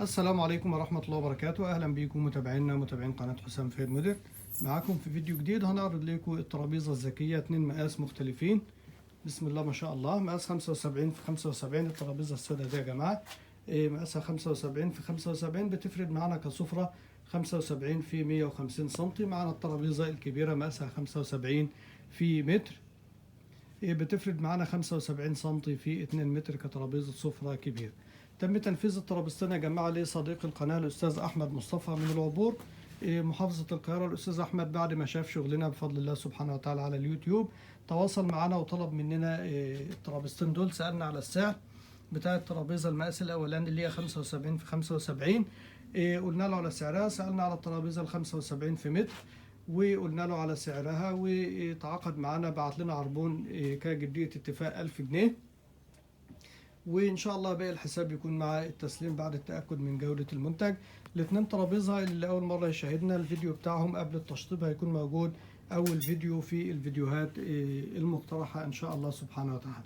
السلام عليكم ورحمة الله وبركاته. أهلا بكم متابعينا متابعين قناة حسام فهد موديل. معاكم في فيديو جديد هنعرض لكم الترابيزة الذكية 2 مقاس مختلفين. بسم الله ما شاء الله. مقاس 75 في 75. الترابيزة السوداء دي يا جماعة مقاسها 75 في 75، بتفرد معانا كسفرة 75 في 150 سنتي. معانا الترابيزة الكبيرة مقاسها 75 في متر، بتفرد معانا 75 سنتي في 2 متر كترابيزة سفرة كبيرة. تم تنفيذ الترابيزتين يا جماعة لصديق القناة الأستاذ أحمد مصطفى من العبور محافظة القاهرة. الأستاذ أحمد بعد ما شاف شغلنا بفضل الله سبحانه وتعالى على اليوتيوب تواصل معنا وطلب مننا الترابيزتين دول. سألنا على السعر بتاع الترابيزة المقاس الأولاني اللي هي 75 في 75، قلنا له على سعرها. سألنا على الترابيزة ال 75 في متر وقلنا له على سعرها، وتعاقد معنا بعت لنا عربون كجدية اتفاق 1000 جنيه، وان شاء الله باقي الحساب يكون مع التسليم بعد التاكد من جوده المنتج. الاثنين ترابيزه اللي اول مره يشاهدنا الفيديو بتاعهم قبل التشطيب هيكون موجود اول فيديو في الفيديوهات المقترحه ان شاء الله سبحانه وتعالى.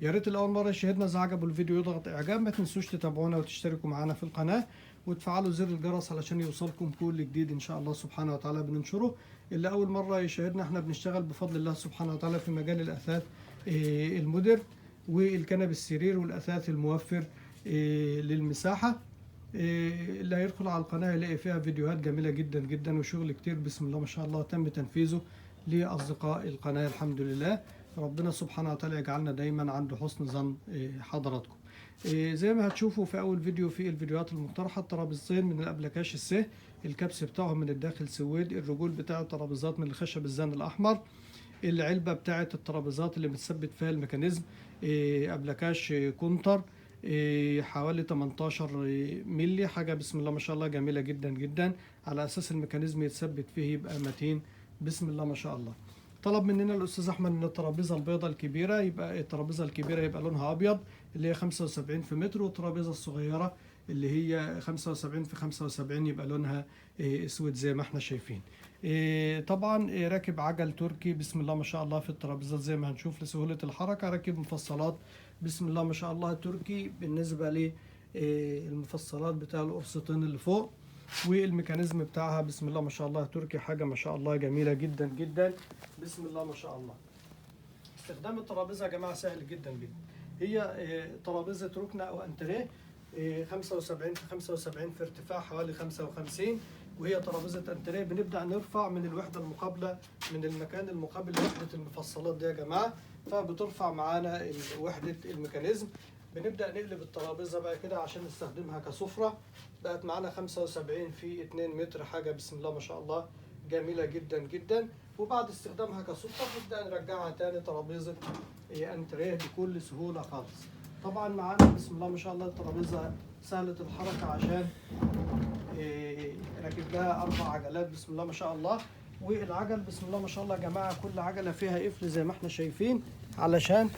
يا ريت الاول مره يشاهدنا اذا عجبه الفيديو يضغط اعجاب، ما تنسوش تتابعونا وتشتركوا معنا في القناه وتفعلوا زر الجرس علشان يوصلكم كل جديد ان شاء الله سبحانه وتعالى بننشره. اللي اول مره يشاهدنا احنا بنشتغل بفضل الله سبحانه وتعالى في مجال الاثاث المودر والكنب السرير والاثاث الموفر للمساحه. اللي هيدخل على القناه يلاقي فيها فيديوهات جميله جدا جدا وشغل كتير بسم الله ما شاء الله تم تنفيذه لاصدقاء القناه. الحمد لله ربنا سبحانه وتعالى يجعلنا دايما عند حسن ظن حضراتكم. زي ما هتشوفوا في اول فيديو في الفيديوهات المقترحه، الترابيزتين من الابلكاش السه، الكبس بتاعهم من الداخل سويد، الرجول بتاع الترابيزات من الخشب الزان الاحمر، العلبه بتاعه الترابيزات اللي بتثبت فيها الميكانيزم ابلكاش كونتر حوالي 18 ملي، حاجه بسم الله ما شاء الله جميله جدا جدا، على اساس الميكانيزم يتثبت فيه يبقى متين بسم الله ما شاء الله. طلب مننا الاستاذ احمد ان الترابيزه البيضاء الكبيره يبقى الترابيزه الكبيره يبقى لونها ابيض اللي هي 75 في متر، والترابيزه الصغيره اللي هي 75 في 75 يبقى لونها اسود زي ما احنا شايفين. طبعا راكب عجل تركي بسم الله ما شاء الله في الترابيزات زي ما هنشوف لسهولة الحركة. راكب مفصلات بسم الله ما شاء الله تركي بالنسبة للمفصلات بتاع القرصتين اللي فوق، والميكانيزم بتاعها بسم الله ما شاء الله تركي، حاجة ما شاء الله جميلة جدا جدا بسم الله ما شاء الله. استخدام الترابيزة يا جماعة سهل جدا جدا. هي ترابيزة ركنة أو أنتريه 75 في 75 في ارتفاع حوالي 55، وهي ترابيزة أنتريه. بنبدأ نرفع من الوحدة المقابلة من المكان المقابل لوحدة المفصلات دي يا جماعة، فبترفع معانا وحدة الميكانيزم. بنبدأ نقلب الترابيزة بقى كده عشان نستخدمها كسفرة. بقت معانا 75 في 2 متر، حاجة بسم الله ما شاء الله جميلة جدا جدا. وبعد استخدامها كسفرة نبدأ نرجعها تاني ترابيزة أنتريه بكل سهولة خالص. طبعا معانا بسم الله ما شاء الله الترابيزة سهلة الحركة عشان راكب لها 4 عجلات بسم الله ما شاء الله. والعجل بسم الله ما شاء الله يا جماعة كل عجلة فيها قفل زي ما احنا شايفين علشان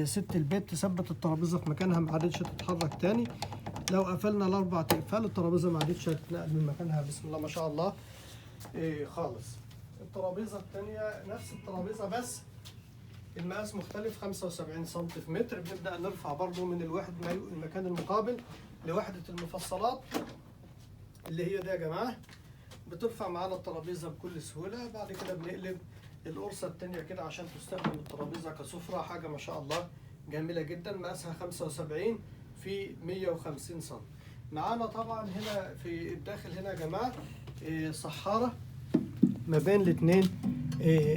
ست البيت تثبت الترابيزة في مكانها ما عادتش تتحرك تاني. لو قفلنا ال4 اقفال الترابيزة ما عادتش هتتنقل من مكانها بسم الله ما شاء الله خالص. الترابيزة التانية نفس الترابيزة بس المقاس مختلف 75 سم في متر. بنبدأ نرفع برضو من المكان المقابل لوحدة المفصلات اللي هي دي يا جماعة، بترفع معانا الترابيزة بكل سهولة. بعد كده بنقلب القرصة التانية كده عشان تستخدم الترابيزة كسفرة، حاجة ما شاء الله جميلة جدا. مقاسها 75 في 150 سم. معانا طبعا هنا في الداخل هنا يا جماعة صحارة ما بين الاثنين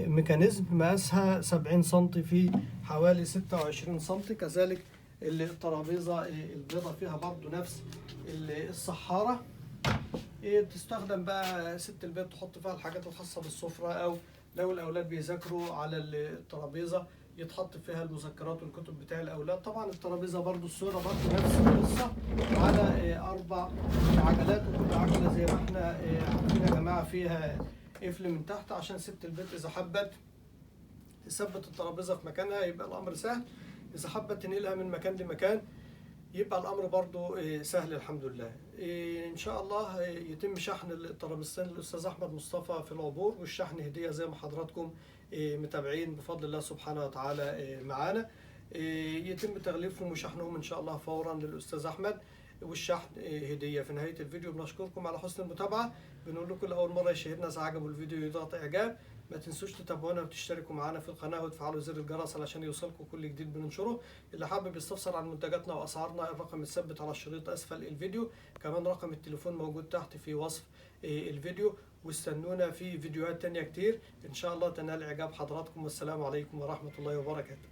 ميكانيزم مقاسها 70 سم في حوالي 26 سم. كذلك الترابيزة البيضة فيها برضو نفس الصحارة. تستخدم بقى ست البيت تحط فيها الحاجات الخاصة بالسفرة، أو لو الأولاد بيذاكروا على الترابيزة يتحط فيها المذكرات والكتب بتاع الأولاد. طبعا الترابيزة برضو السوداء برضو نفس القصة على 4 عجلات، وكل عجلة زي ما احنا عارفين يا جماعة فيها قفل من تحت عشان ست البيت إذا حبت تثبت الترابيزة في مكانها يبقى الأمر سهل. إذا حبت تنقلها من مكان لمكان يبقى الأمر برضو سهل الحمد لله. إن شاء الله يتم شحن الترابيزتين للأستاذ أحمد مصطفى في العبور، والشحن هدية زي ما حضراتكم متابعين بفضل الله سبحانه وتعالى معانا. يتم تغليفهم وشحنهم إن شاء الله فورا للأستاذ أحمد. والشحن هدية. في نهاية الفيديو بنشكركم على حسن المتابعة. بنقول لكم لأول مرة يشاهدنا إذا عجبوا الفيديو يضغط إعجاب، ما تنسوش تتابعونا وتشتركوا معنا في القناة وتفعلوا زر الجرس علشان يوصلكم كل جديد بننشره. اللي حابب يستفسر عن منتجاتنا وأسعارنا الرقم الثابت على الشريط أسفل الفيديو، كمان رقم التليفون موجود تحت في وصف الفيديو. واستنونا في فيديوهات تانية كتير إن شاء الله تنال إعجاب حضراتكم، والسلام عليكم ورحمة الله وبركاته.